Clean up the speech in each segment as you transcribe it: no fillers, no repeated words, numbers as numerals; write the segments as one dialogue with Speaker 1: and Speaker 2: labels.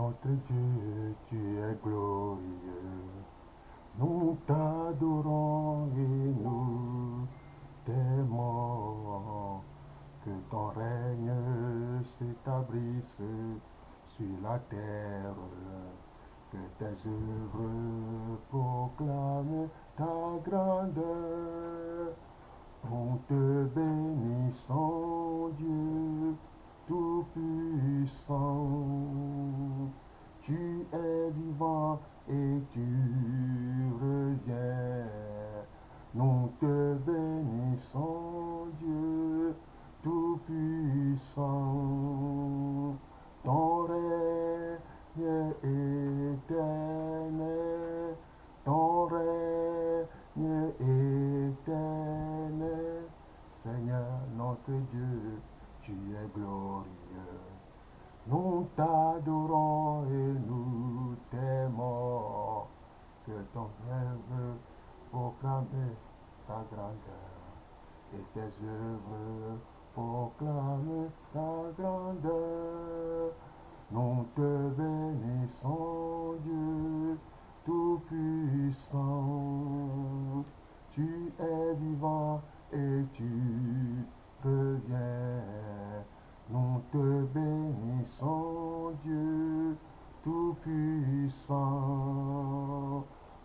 Speaker 1: Notre Dieu, tu es glorieux. Nous t'adorons et nous t'aimons. Que ton règne s'établisse sur la terre. Que tes œuvres proclament ta grandeur. Nous te bénissons, Dieu Tout-Puissant. Tu es vivant et tu reviens. Nous te bénissons, Dieu Tout-Puissant. Ton règne est éternel, ton règne est éternel. Seigneur notre Dieu, tu es glorieux. Nous t'adorons et nous t'aimons. Que ton œuvre proclame ta grandeur et tes œuvres proclament ta grandeur. Nous te bénissons, Dieu Tout-Puissant. Tu es vivant et tu reviens. Nous te bénissons, Dieu Tout-Puissant.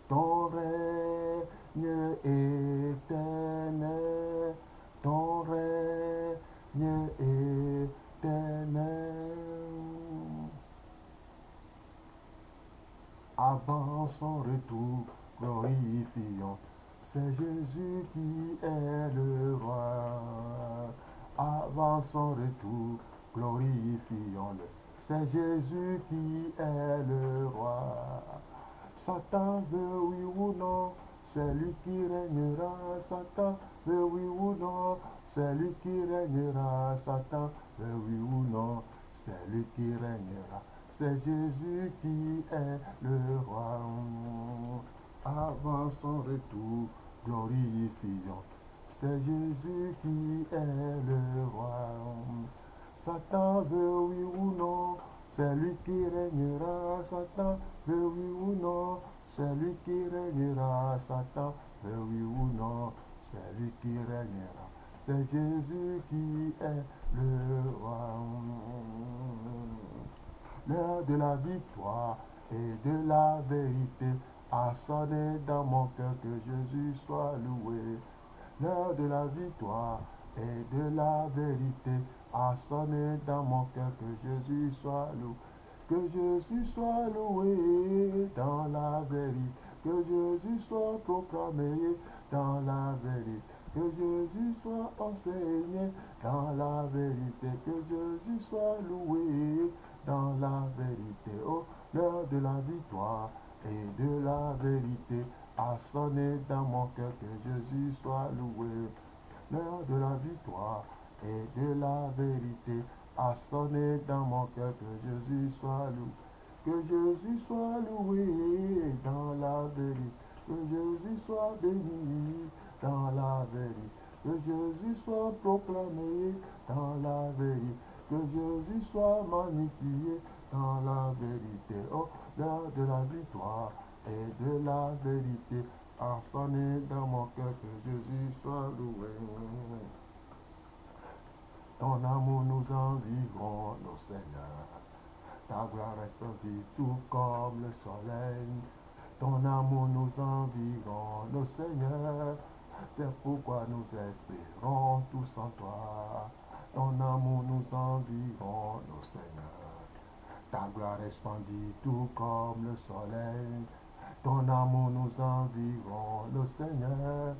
Speaker 1: Ton règne est éternel, ton règne est éternel. Avant son retour, glorifions. C'est Jésus qui est le roi. Avant son retour, glorifions-le. C'est Jésus qui est le roi. Satan veut oui ou non, c'est lui qui régnera. Satan veut oui ou non, c'est lui qui régnera. Satan veut oui ou non, c'est lui qui régnera. C'est Jésus qui est le roi. Avant son retour, glorifions. C'est Jésus qui est le roi. Satan veut oui ou non, c'est lui qui régnera. Satan veut oui ou non, c'est lui qui régnera. Satan veut oui ou non, c'est lui qui régnera. C'est Jésus qui est le roi. L'heure de la victoire et de la vérité a sonné dans mon cœur, que Jésus soit loué. L'heure de la victoire et de la vérité a sonné dans mon cœur, que Jésus soit loué. Que Jésus soit loué dans la vérité, que Jésus soit proclamé dans la vérité, que Jésus soit enseigné dans la vérité, que Jésus soit loué dans la vérité. Oh, l'heure de la victoire et de la vérité a sonné dans mon cœur, que Jésus soit loué. L'heure de la victoire et de la vérité a sonné dans mon cœur, que Jésus soit loué. Que Jésus soit loué dans la vérité, que Jésus soit béni dans la vérité, que Jésus soit proclamé dans la vérité, que Jésus soit magnifié dans la vérité. Oh, l'heure de la victoire et de la vérité a sonné dans mon cœur, que Jésus soit loué. Ton amour nous environ, nos Seigneurs. Ta gloire resplendit tout comme le soleil. Ton amour nous environ, nos Seigneurs. C'est pourquoi nous espérons tous en toi. Ton amour nous environ, nos Seigneurs. Ta gloire resplendit tout comme le soleil. Ton amour nous environ, nos Seigneurs.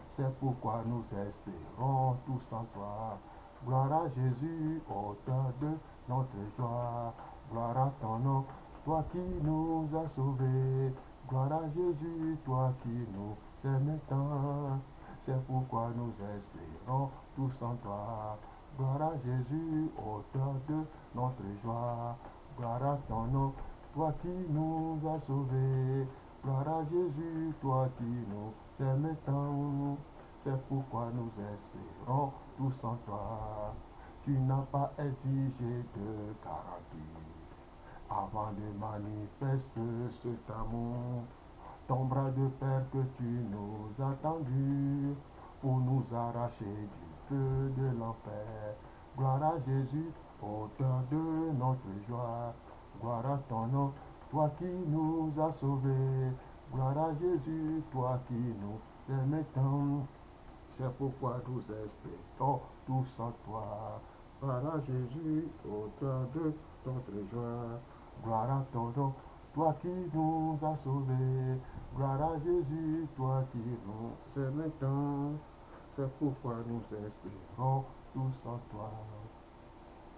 Speaker 1: C'est pourquoi nous espérons tous en toi. Gloire à Jésus, auteur de notre joie. Gloire à ton nom, toi qui nous as sauvés. Gloire à Jésus, toi qui nous aimes tant. C'est pourquoi nous espérons tous en toi. Gloire à Jésus, auteur de notre joie. Gloire à ton nom, toi qui nous as sauvés. Gloire à Jésus, toi qui nous aimes tant. C'est pourquoi nous espérons tous en toi. Tu n'as pas exigé de garantie avant de manifester cet amour. Ton bras de père que tu nous as tendu pour nous arracher du feu de l'enfer. Gloire à Jésus, auteur de notre joie. Gloire à ton nom, toi qui nous as sauvés. Gloire à Jésus, toi qui nous aimes tant. C'est pourquoi nous espérons tous en toi. Gloire à Jésus, auteur de notre joie. Gloire à ton nom, toi qui nous as sauvés. Gloire à Jésus, toi qui nous aimes tant. C'est pourquoi nous espérons tous en toi.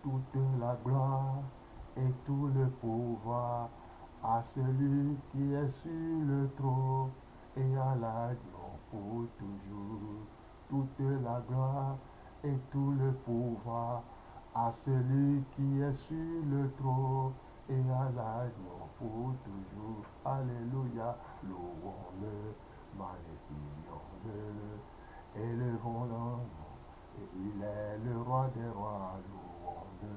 Speaker 1: Toute la gloire et tout le pouvoir à celui qui est sur le trône et à l'agneau pour toujours. Toute la gloire et tout le pouvoir à celui qui est sur le trône et à l'agneau pour toujours. Alléluia, louons-le, magnifions-le, élevons-le, et il est le roi des rois, louons-le,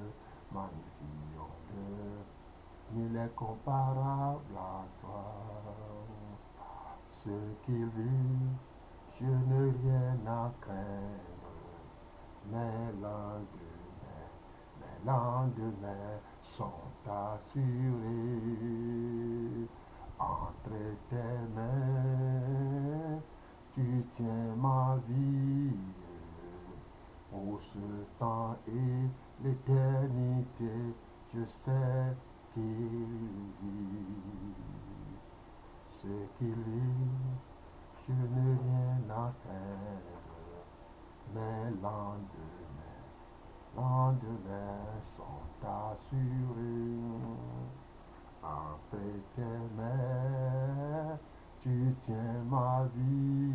Speaker 1: magnifions-le, il est comparable à toi. Ce qu'il vit, je n'ai rien à craindre, mes lendemains sont assurés. Entre tes mains, tu tiens ma vie pour ce temps et l'éternité. Je sais qu'il vit. Ce qu'il vit, je n'ai rien à craindre. Mes lendemains sont assurés. Entre tes mains, tu tiens ma vie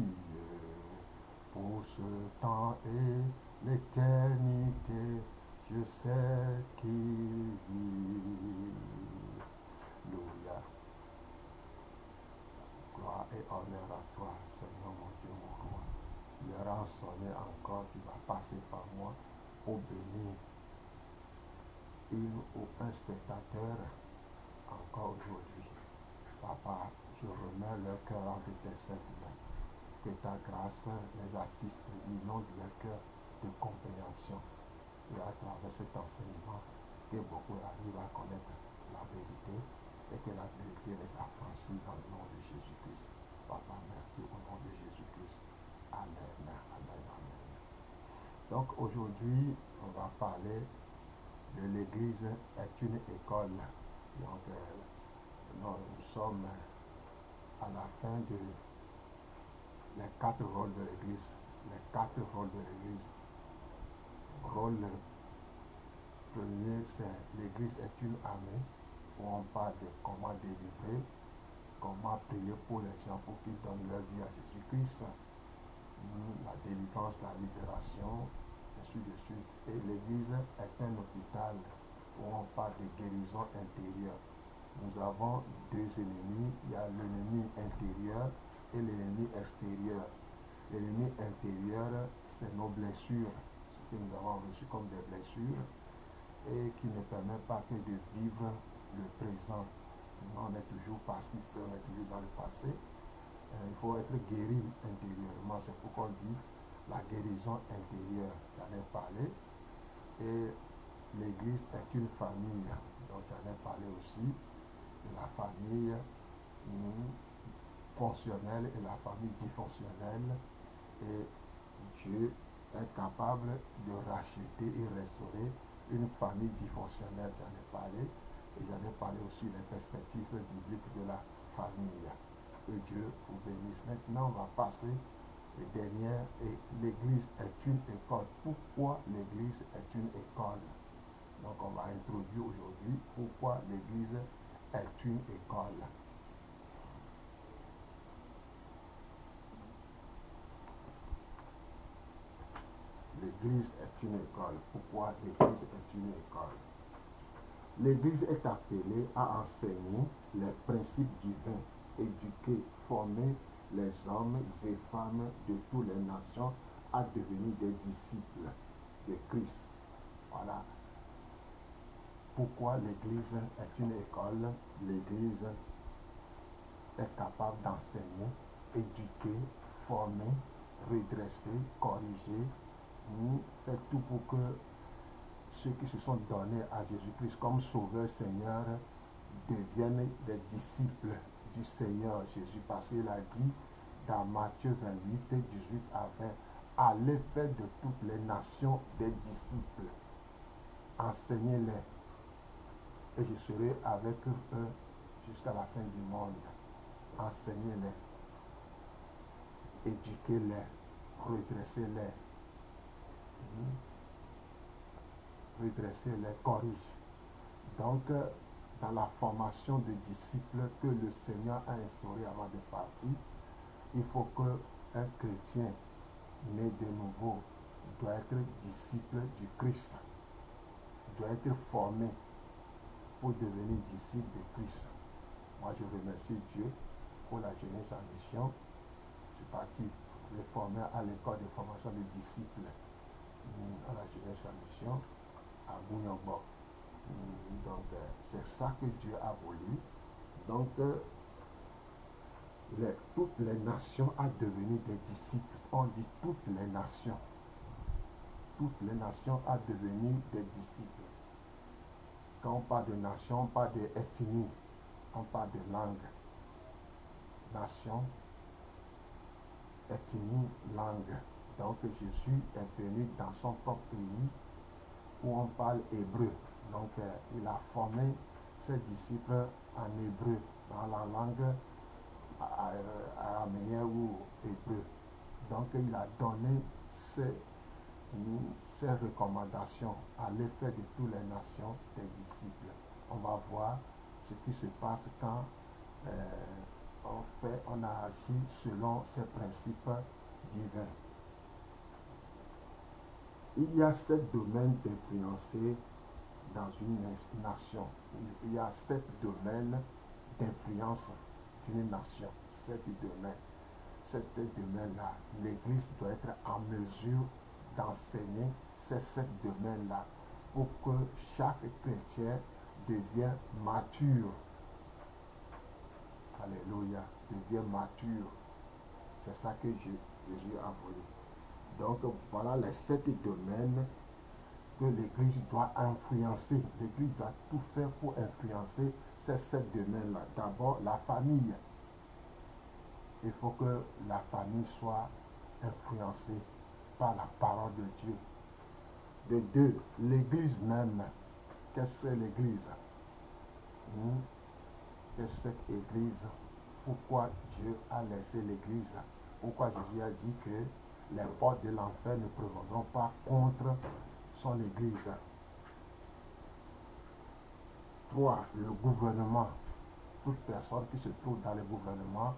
Speaker 1: pour ce temps et l'éternité. Je sais qu'il vit. Alléluia. Gloire et honneur à toi, Seigneur mon Dieu, mon roi. Le rang sonné encore, tu vas passer par moi pour bénir une ou un spectateur encore aujourd'hui. Papa, je remets leur cœur entre tes saintes mains. Que ta grâce les assiste, inonde leur cœur de compréhension. Et à travers cet enseignement, que beaucoup arrivent à connaître la vérité et que la vérité les affranchit dans le nom de Jésus-Christ. Papa, merci au nom de Jésus-Christ. Amen, amen, amen. Donc aujourd'hui, on va parler de l'Église est une école. Donc nous sommes à la fin de les 4 rôles de l'Église. Les 4 rôles de l'Église. Rôle premier, c'est l'Église est une armée, où on parle de comment délivrer, comment prier pour les gens pour qu'ils donnent leur vie à Jésus-Christ, la délivrance, la libération, ainsi de suite. Et l'Église est un hôpital où on parle de guérison intérieure. Nous avons 2 ennemis, il y a l'ennemi intérieur et l'ennemi extérieur. L'ennemi intérieur, c'est nos blessures, ce que nous avons reçu comme des blessures, et qui ne permet pas que de vivre le présent. On est toujours passiste, on est toujours dans le passé. Il faut être guéri intérieurement, c'est pourquoi on dit la guérison intérieure. J'en ai parlé. Et l'Église est une famille, donc j'en ai parlé aussi de la famille fonctionnelle et la famille dysfonctionnelle. Et Dieu est capable de racheter et restaurer une famille dysfonctionnelle, j'en ai parlé. Et j'en ai parlé aussi des perspectives bibliques de la famille. Que Dieu vous bénisse. Maintenant, on va passer les dernières. Et l'Église est une école. Pourquoi l'Église est une école? Donc, on va introduire aujourd'hui pourquoi l'Église est une école. L'Église est une école. Pourquoi l'Église est une école? L'Église est appelée à enseigner les principes divins, éduquer, former les hommes et femmes de toutes les nations à devenir des disciples de Christ. Voilà. Pourquoi l'Église est une école? L'Église est capable d'enseigner, éduquer, former, redresser, corriger, faire tout pour que ceux qui se sont donnés à Jésus-Christ comme Sauveur Seigneur deviennent des disciples du Seigneur Jésus. Parce qu'il a dit dans Matthieu 28, 18 à 20, allez faire de toutes les nations des disciples, enseignez-les, et je serai avec eux jusqu'à la fin du monde. Enseignez-les, éduquez-les, redressez-les, redressez-les, corrige. Donc, dans la formation de disciples que le Seigneur a instauré avant de partir, il faut qu'un chrétien né de nouveau doit être disciple du Christ, doit être formé pour devenir disciple de Christ. Moi, je remercie Dieu pour la jeunesse en mission. Je suis parti les former à l'école de formation des disciples à la jeunesse en mission à Bouillonbok. Donc, c'est ça que Dieu a voulu. Donc, toutes les nations à devenir des disciples. On dit toutes les nations. Toutes les nations à devenir des disciples. Quand on parle de nation, on parle d'ethnie, on parle de langue. Nation, ethnie, langue. Donc Jésus est venu dans son propre pays où on parle hébreu. Donc il a formé ses disciples en hébreu, dans la langue araméen ou hébreu. Donc il a donné ses recommandations à l'effet de toutes les nations des disciples. On va voir ce qui se passe quand on a agi selon ces principes divins. Il y a 7 domaines d'influencer dans une nation. Il y a 7 domaines d'influence d'une nation. 7 domaines. Ces domaines-là, l'Église doit être en mesure d'enseigner ces 7 domaines-là pour que chaque chrétien devienne mature. Alléluia, devient mature. C'est ça que Jésus a voulu. Donc voilà les 7 domaines que l'Église doit influencer. L'Église doit tout faire pour influencer ces 7 domaines-là. D'abord, la famille. Il faut que la famille soit influencée par la parole de Dieu. De 2, l'Église même. Qu'est-ce que c'est l'Église? Qu'est-ce que c'est l'Église? Pourquoi Dieu a laissé l'Église? Pourquoi Jésus a dit que les portes de l'enfer ne prévaudront pas contre son Église? 3, le gouvernement. Toute personne qui se trouve dans le gouvernement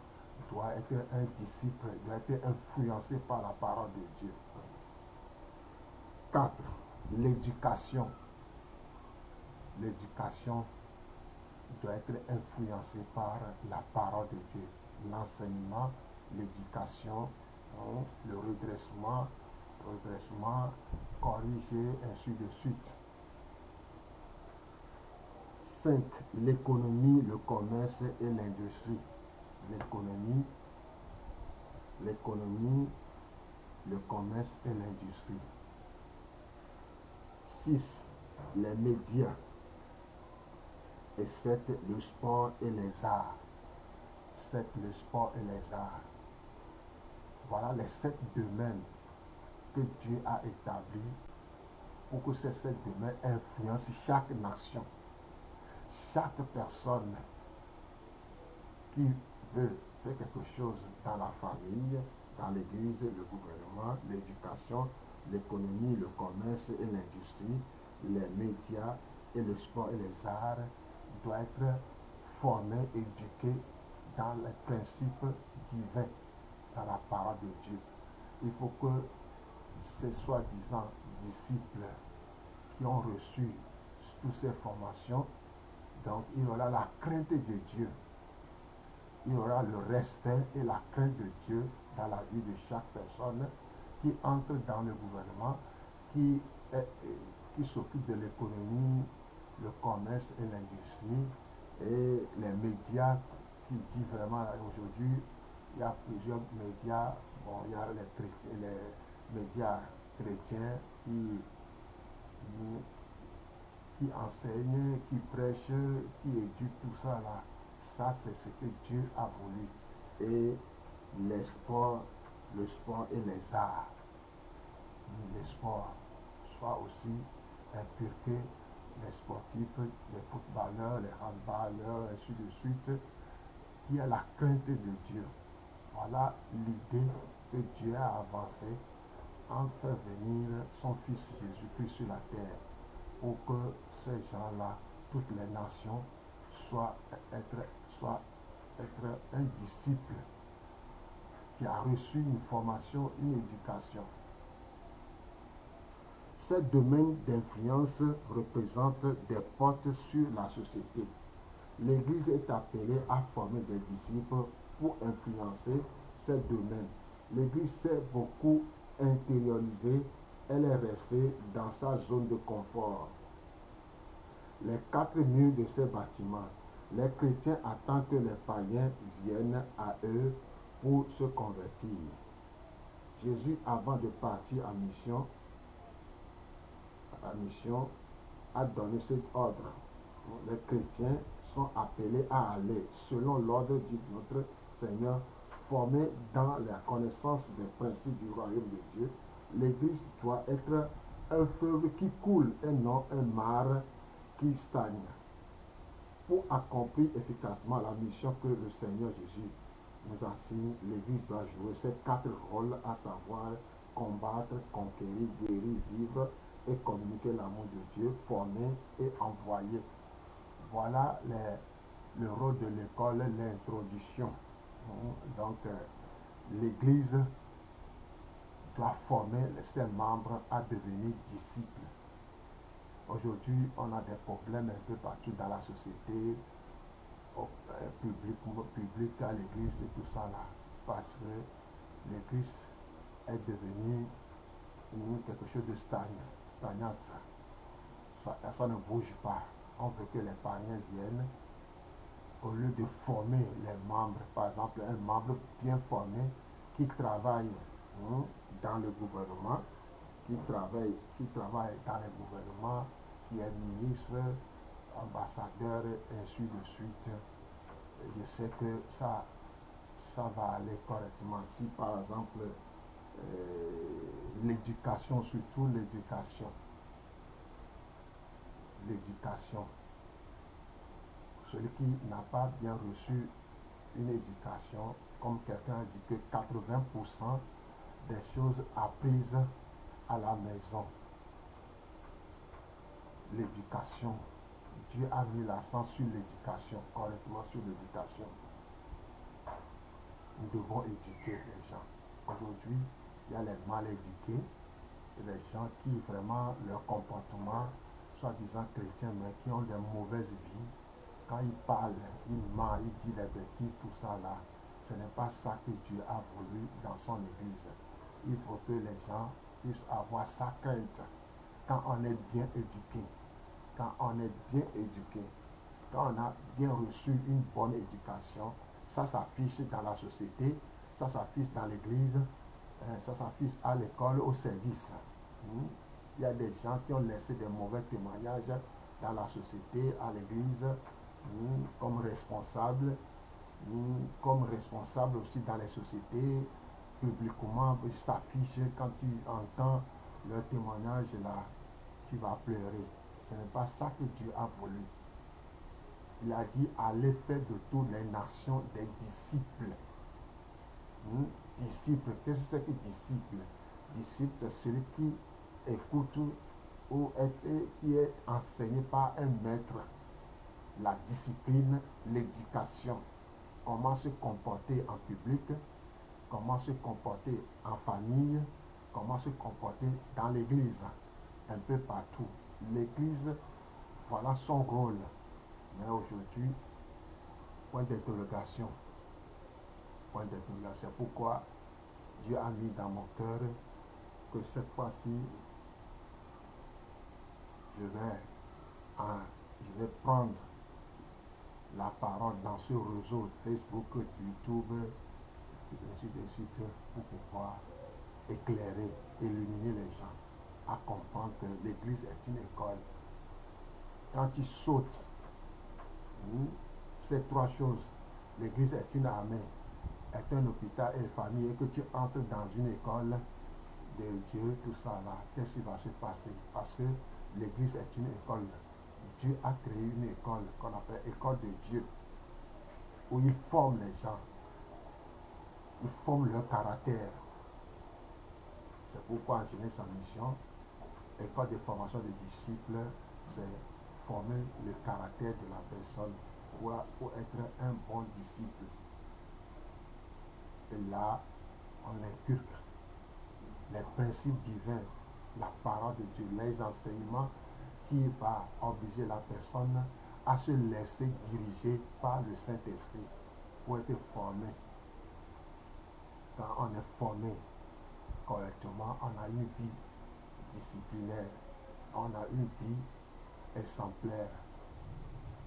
Speaker 1: doit être un disciple, doit être influencé par la parole de Dieu. 4, l'éducation. L'éducation doit être influencée par la parole de Dieu. L'enseignement, l'éducation, le redressement, corriger, ainsi de suite. 5, l'économie, le commerce et l'industrie. L'économie, le commerce et l'industrie. 6, les médias. Et 7, le sport et les arts. 7, le sport et les arts. Voilà les 7 domaines que Dieu a établis pour que ces 7 domaines influencent chaque nation. Chaque personne qui veut faire quelque chose dans la famille, dans l'église, le gouvernement, l'éducation, l'économie, le commerce et l'industrie, les médias et le sport et les arts, doit être formé, éduqué dans les principes divins, dans la parole de Dieu. Il faut que ces soi-disant disciples qui ont reçu toutes ces formations, donc il aura la crainte de Dieu, il aura le respect et la crainte de Dieu dans la vie de chaque personne qui entre dans le gouvernement, qui s'occupe de l'économie, le commerce et l'industrie et les médias qui disent vraiment aujourd'hui, il y a plusieurs médias, bon, il y a les médias chrétiens qui enseignent, qui prêchent, qui éduquent tout ça là. Ça, c'est ce que Dieu a voulu. Et les sports, le sport et les arts, les sports soient aussi inculqués, les sportifs, les footballeurs, les handballeurs, ainsi de suite, qui a la crainte de Dieu. Voilà l'idée que Dieu a avancée en fait venir son Fils Jésus-Christ sur la terre pour que ces gens-là, toutes les nations, soient être un disciple qui a reçu une formation, une éducation. Ces domaines d'influence représentent des portes sur la société. L'Église est appelée à former des disciples pour influencer ces domaines. L'Église s'est beaucoup intériorisée, elle est restée dans sa zone de confort. Les 4 murs de ces bâtiments, les chrétiens attendent que les païens viennent à eux pour se convertir. Jésus, avant de partir en mission, a donné cet ordre. Les chrétiens sont appelés à aller, selon l'ordre de notre Seigneur, formés dans la connaissance des principes du royaume de Dieu. L'Église doit être un fleuve qui coule et non un mar qui stagne. Pour accomplir efficacement la mission que le Seigneur Jésus nous assigne, l'Église doit jouer ces 4 rôles, à savoir combattre, conquérir, guérir, vivre et communiquer l'amour de Dieu, former et envoyer. Voilà le rôle de l'école, l'introduction. Donc, l'Église doit former ses membres à devenir disciples. Aujourd'hui, on a des problèmes un peu partout dans la société, au public, à l'église et tout ça là. Parce que l'église est devenue quelque chose de stagnante. Ça ne bouge pas. On veut que les parrains viennent. Au lieu de former les membres, par exemple, un membre bien formé qui travaille dans le gouvernement, qui travaille dans le gouvernement, qui est ministre, ambassadeur, et ainsi de suite. Je sais que ça va aller correctement. Si par exemple, l'éducation, surtout l'éducation, celui qui n'a pas bien reçu une éducation, comme quelqu'un dit que 80% des choses apprises à la maison, l'éducation, Dieu a mis l'accent sur l'éducation, correctement sur l'éducation. Nous devons éduquer les gens. Aujourd'hui, il y a les mal éduqués, les gens qui vraiment, leur comportement, soi-disant chrétiens, mais qui ont des mauvaises vies. Quand ils parlent, ils mentent, ils disent des bêtises, tout ça là, ce n'est pas ça que Dieu a voulu dans son Église. Il faut que les gens puissent avoir sa crainte. Quand on est bien éduqué, quand on a bien reçu une bonne éducation, ça s'affiche dans la société, ça s'affiche dans l'église, ça s'affiche à l'école, au service. Il y a des gens qui ont laissé des mauvais témoignages dans la société, à l'église, comme responsables, aussi dans les sociétés, publiquement, ils s'affichent. Quand tu entends leur témoignage là, tu vas pleurer. Ce n'est pas ça que Dieu a voulu. Il a dit, allez faire de toutes les nations des disciples. Disciple, qu'est-ce que c'est que disciple? Disciple, c'est celui qui écoute ou qui est enseigné par un maître. La discipline, l'éducation, comment se comporter en public, comment se comporter en famille, comment se comporter dans l'église, un peu partout. L'église, voilà son rôle. Mais aujourd'hui, point d'interrogation. Point d'interrogation. Pourquoi Dieu a mis dans mon cœur que cette fois-ci, je vais je vais prendre la parole dans ce réseau Facebook, YouTube, ainsi de suite, pour pouvoir éclairer, illuminer les gens à comprendre que l'église est une école. Quand tu sautes ces trois choses, l'église est une armée, est un hôpital et une famille, et que tu entres dans une école de Dieu, tout ça là, qu'est-ce qui va se passer? Parce que l'église est une école. Dieu a créé une école qu'on appelle école de Dieu, où il forme les gens, il forme leur caractère. C'est pourquoi enseigner sa mission, école de formation des disciples, c'est former le caractère de la personne pour être un bon disciple. Et là, on inculque les principes divins, la parole de Dieu, les enseignements qui va obliger la personne à se laisser diriger par le Saint-Esprit pour être formé. Quand on est formé correctement, on a une vie disciplinaire, on a une vie exemplaire.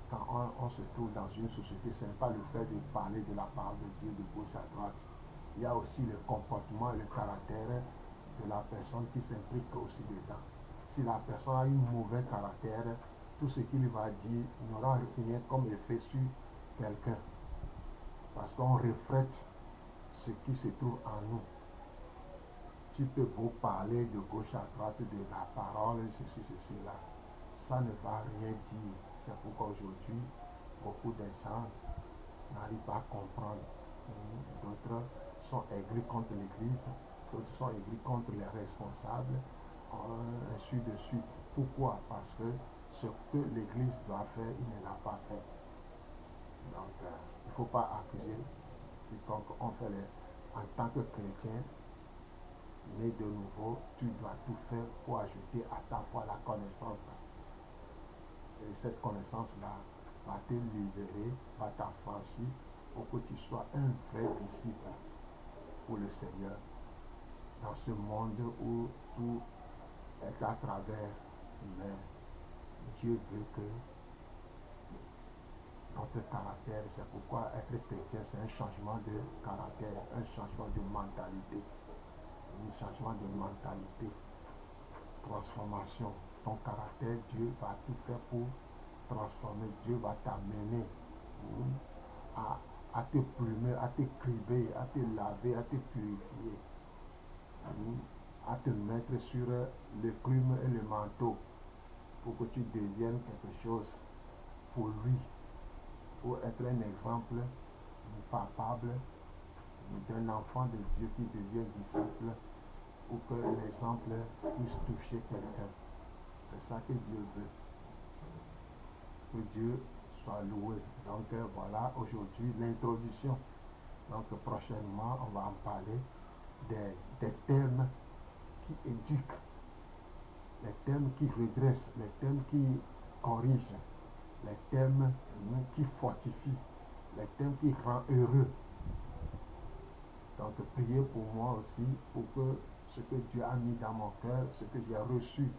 Speaker 1: Quand on se trouve dans une société, ce n'est pas le fait de parler de la parole de Dieu de gauche à droite. Il y a aussi le comportement et le caractère de la personne qui s'implique aussi dedans. Si la personne a un mauvais caractère, tout ce qu'il va dire n'aura rien comme effet sur quelqu'un. Parce qu'on reflète ce qui se trouve en nous. Tu peux beau parler de gauche à droite de la parole, ceci, là. Ça ne va rien dire. C'est pourquoi aujourd'hui, beaucoup de gens n'arrivent pas à comprendre. D'autres sont aigris contre l'Église, d'autres sont aigris contre les responsables, ainsi de suite. Pourquoi? Parce que ce que l'Église doit faire, il ne l'a pas fait. Donc, il ne faut pas accuser quiconque. En tant que chrétien, né de nouveau, tu dois tout faire pour ajouter à ta foi la connaissance. Et cette connaissance-là va te libérer, va t'affranchir pour que tu sois un vrai disciple pour le Seigneur. Dans ce monde où tout est à travers, mais Dieu veut que notre caractère, c'est pourquoi être chrétien, c'est un changement de caractère, un changement de mentalité. Un changement de mentalité, transformation. Ton caractère, Dieu va tout faire pour transformer. Dieu va t'amener à te plumer, à te criber, à te laver, à te purifier, à te mettre sur le plume et le manteau pour que tu deviennes quelque chose pour lui, pour être un exemple palpable d'un enfant de Dieu qui devient disciple, pour que l'exemple puisse toucher quelqu'un. C'est ça que Dieu veut. Que Dieu soit loué. Donc voilà aujourd'hui l'introduction. Donc prochainement on va en parler des thèmes qui éduquent, les thèmes qui redressent, les thèmes qui corrigent, les thèmes qui fortifient, les thèmes qui rendent heureux. Donc priez pour moi aussi, pour que ce que Dieu a mis dans mon cœur, ce que j'ai reçu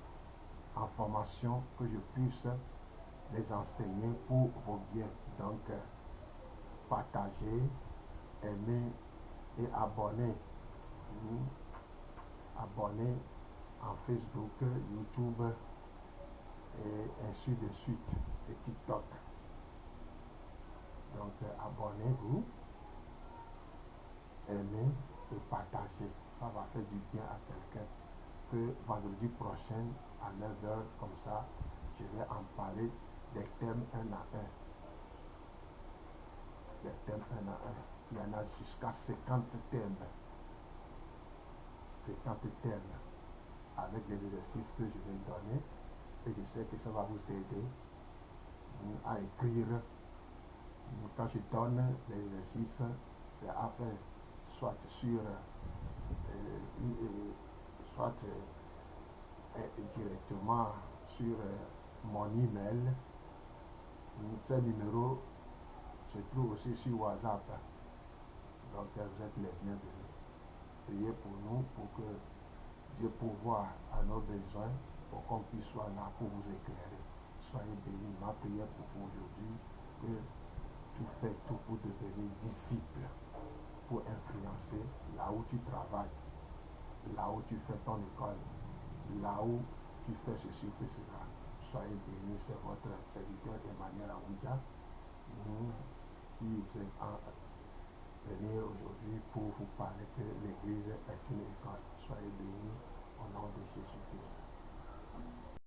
Speaker 1: en formation, que je puisse les enseigner pour vos biens. Donc partagez, aimez et abonnez. Abonnez en Facebook, YouTube et ainsi de suite, et TikTok. Donc abonnez-vous, aimez et partagez. Ça va faire du bien à quelqu'un. Que vendredi prochain à 9 h, comme ça, je vais en parler des thèmes un à un. Des thèmes un à un. Il y en a jusqu'à 50 thèmes. 50 thèmes avec des exercices que je vais donner. Et je sais que ça va vous aider à écrire. Quand je donne les exercices, c'est à faire soit sur soit directement sur mon email. Ces numéros se trouvent aussi sur WhatsApp. Donc vous êtes les bienvenus. Priez pour nous, pour que Dieu pourvoie à nos besoins, pour qu'on puisse soit là pour vous éclairer. Soyez bénis. Ma prière pour vous aujourd'hui, que tu fais tout pour devenir disciple, pour influencer là où tu travailles, là où tu fais ton école, là où tu fais ceci, fais cela. Soyez bénis, c'est votre serviteur Emmanuel Aoudia, qui vous êtes venir aujourd'hui pour vous parler que l'Église est une école. Soyez bénis au nom de Jésus-Christ.